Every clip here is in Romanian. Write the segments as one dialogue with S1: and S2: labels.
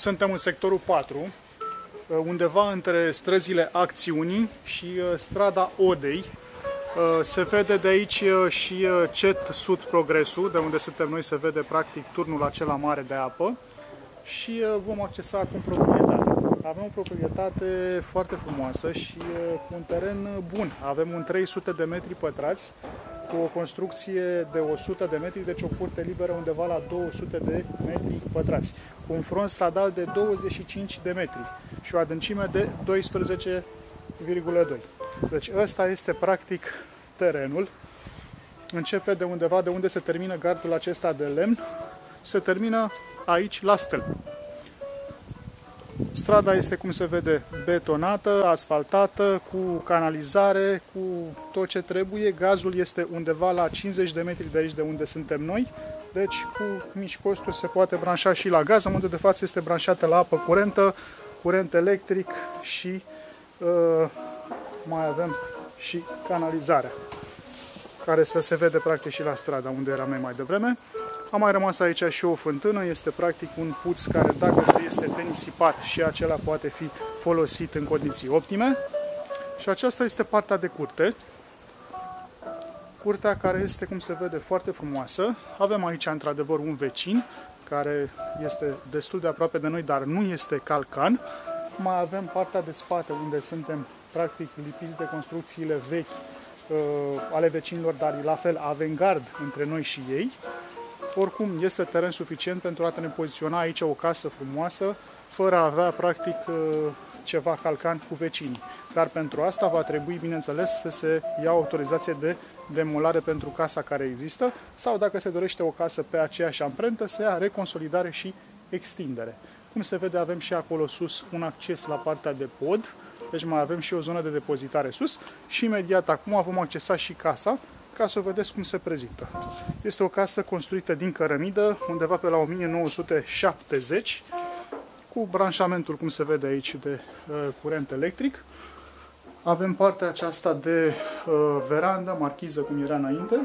S1: Suntem în sectorul 4, undeva între străzile Acțiunii și strada Odei. Se vede de aici și CET Sud Progresul, de unde suntem noi, se vede practic turnul acela mare de apă. Și vom accesa acum proprietatea. Avem o proprietate foarte frumoasă și cu un teren bun. Avem un 300 de metri pătrați, cu o construcție de 100 de metri, deci o curte liberă undeva la 200 de metri pătrați, cu un front stradal de 25 de metri și o adâncime de 12,2. Deci ăsta este practic terenul. Începe de undeva de unde se termină gardul acesta de lemn, se termină aici la stâlp. Strada este, cum se vede, betonată, asfaltată, cu canalizare, cu tot ce trebuie. Gazul este undeva la 50 de metri de aici, de unde suntem noi. Deci, cu mici costuri se poate branșa și la gaz. În momentul de față este branșată la apă curentă, curent electric și mai avem și canalizarea, care se vede practic și la strada unde eram noi mai devreme. A mai rămas aici și o fântână, este practic un puț care, dacă se este tenisipat, și acela poate fi folosit în condiții optime. Și aceasta este partea de curte. Curtea care este, cum se vede, foarte frumoasă. Avem aici într-adevăr un vecin care este destul de aproape de noi, dar nu este calcan. Mai avem partea de spate, unde suntem practic lipiți de construcțiile vechi ale vecinilor, dar la fel avangard între noi și ei. Oricum, este teren suficient pentru a ne poziționa aici o casă frumoasă, fără a avea practic ceva calcan cu vecinii. Dar pentru asta va trebui, bineînțeles, să se ia autorizație de demolare pentru casa care există, sau dacă se dorește o casă pe aceeași amprentă, să ia reconsolidare și extindere. Cum se vede, avem și acolo sus un acces la partea de pod, deci mai avem și o zonă de depozitare sus și imediat acum vom accesa și casa, ca să vedeți cum se prezintă. Este o casă construită din cărămidă, undeva pe la 1970, cu branșamentul, cum se vede aici, de curent electric. Avem partea aceasta de verandă, marchiză, cum era înainte,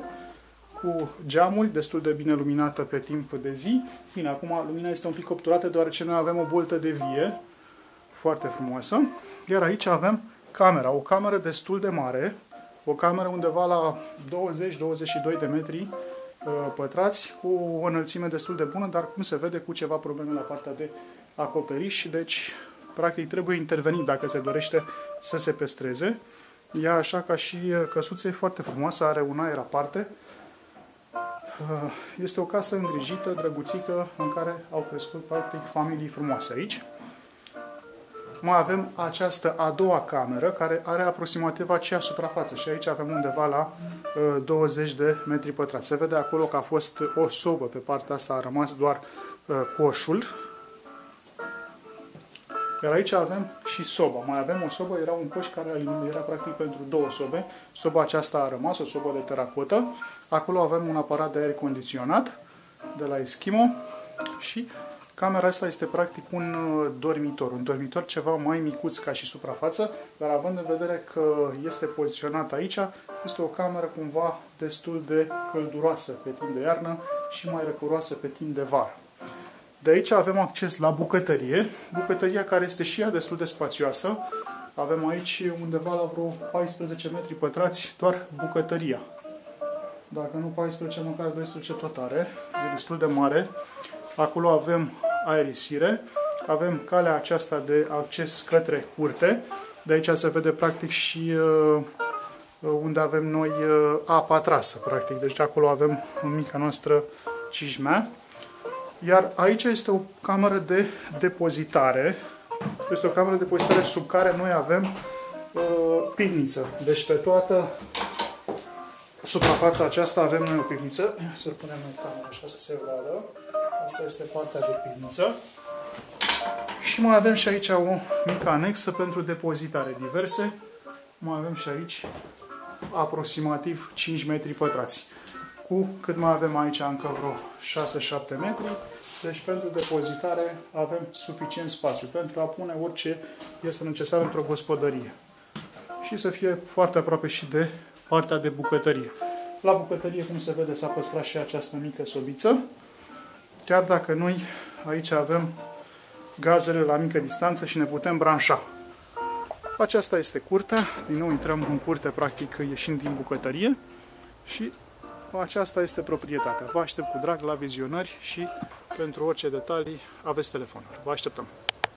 S1: cu geamuri destul de bine luminată pe timp de zi. Bine, acum lumina este un pic obturată, deoarece noi avem o boltă de vie, foarte frumoasă. Iar aici avem camera, o cameră destul de mare, o cameră undeva la 20-22 de metri pătrați, cu o înălțime destul de bună, dar cum se vede, cu ceva probleme la partea de acoperiș, deci practic trebuie intervenit dacă se dorește să se păstreze. Ea, așa ca și căsuță, e foarte frumoasă, are un aer aparte. Este o casă îngrijită, drăguțică, în care au crescut practic familii frumoase aici. Mai avem această a doua cameră, care are aproximativ aceeași suprafață și aici avem undeva la 20 de metri pătrați. Se vede acolo că a fost o sobă, pe partea asta a rămas doar coșul. Iar aici avem și soba. Mai avem o sobă, era un coș care era practic pentru două sobe. Soba aceasta a rămas, o sobă de teracotă. Acolo avem un aparat de aer condiționat de la Eskimo și camera asta este practic un dormitor ceva mai micuț ca și suprafață, dar având în vedere că este poziționat aici, este o cameră cumva destul de călduroasă pe timp de iarnă și mai răcoroasă pe timp de vară. De aici avem acces la bucătărie, bucătăria care este și ea destul de spațioasă. Avem aici undeva la vreo 14 metri pătrați doar bucătăria. Dacă nu 14, măcar 12 tot are, e destul de mare. Acolo avem aerisire, avem calea aceasta de acces către curte. De aici se vede practic și unde avem noi apa trasă, practic. Deci acolo avem mica noastră cișmea. Iar aici este o cameră de depozitare. Este o cameră de depozitare sub care noi avem pivniță. Deci pe toată suprafața aceasta avem noi o pivniță. Să punem în camera așa să se vadă. Asta este partea de pivniță. Și mai avem și aici o mică anexă pentru depozitare diverse. Mai avem și aici aproximativ 5 metri pătrați. Cu cât mai avem aici încă vreo 6-7 metri. Deci pentru depozitare avem suficient spațiu pentru a pune orice este necesar într-o gospodărie. Și să fie foarte aproape și de partea de bucătărie. La bucătărie, cum se vede, s-a păstrat și această mică sobiță. Chiar dacă noi aici avem gazele la mică distanță și ne putem branșa. Aceasta este curtea. Din nou intrăm în curte, practic ieșind din bucătărie și aceasta este proprietatea. Vă aștept cu drag la vizionări și pentru orice detalii aveți telefonul. Vă așteptăm!